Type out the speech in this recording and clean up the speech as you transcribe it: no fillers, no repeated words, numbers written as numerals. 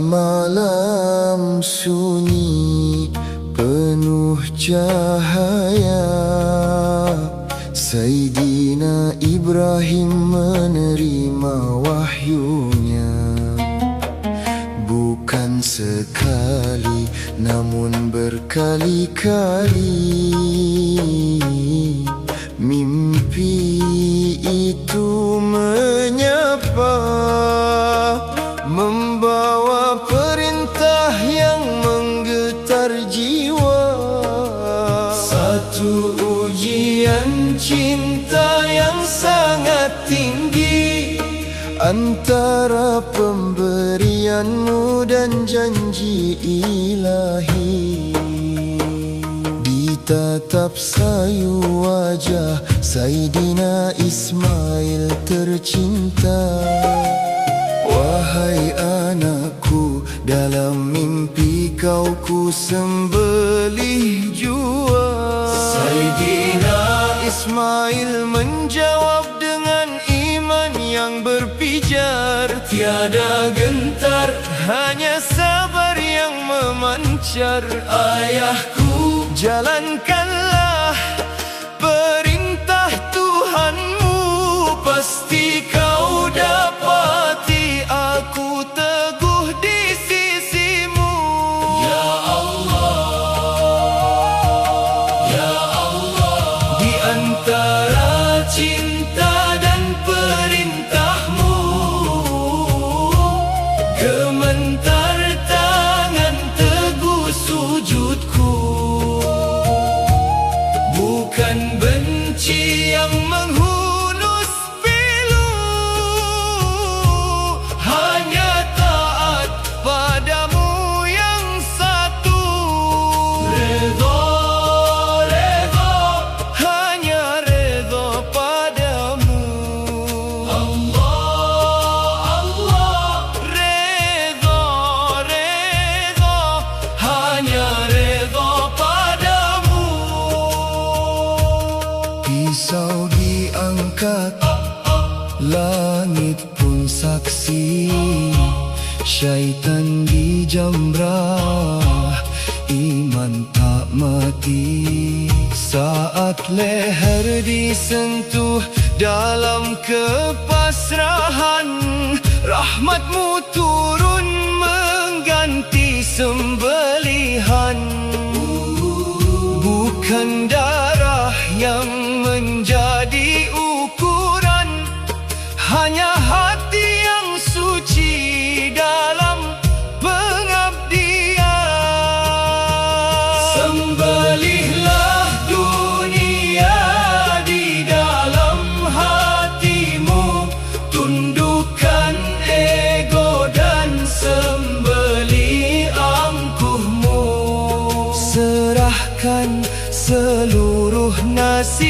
malam sunyi penuh cahaya, Sayyidina Ibrahim menerima wahyunya. Bukan sekali namun berkali-kali mimpi itu menyapa, membawa perintah yang menggetar jiwa. Satu ujian cinta yang sangat tinggi antara pemberianmu dan janji ilahi. Ditatap sayu wajah Sayyidina Ismail tercinta. Wahai anakku, dalam mimpi kau ku sembelih jua. Sayyidina Ismail menjawab dengan iman yang berpijar. Tiada gentar, hanya sabar yang memancar. Ayahku, jalankanlah perintah Tuhanmu, pasti kau dapati aku teguh di sisimu. Ya Allah, Ya Allah, di antara cinta dan perintahmu, gementar tangan teguh sujudku. Bukan benci yang menghunus pilu, hanya taat padamu yang satu. Redha, redha, hanya redha padamu. Allah, Allah, redha, redha, hanya redha padamu. Pisau diangkat, langit pun saksi. Syaitan dijamrah, iman tak mati. Saat leher disentuh dalam kepasrahan, rahmatmu turun mengganti sembelihan. Bukan darah yang menjadi ukuran, hanya hati yang suci dalam pengabdian. Sembelihlah dunia di dalam hatimu, tundukkan ego dan sembelih angkuhmu. Serahkan seluruh nasib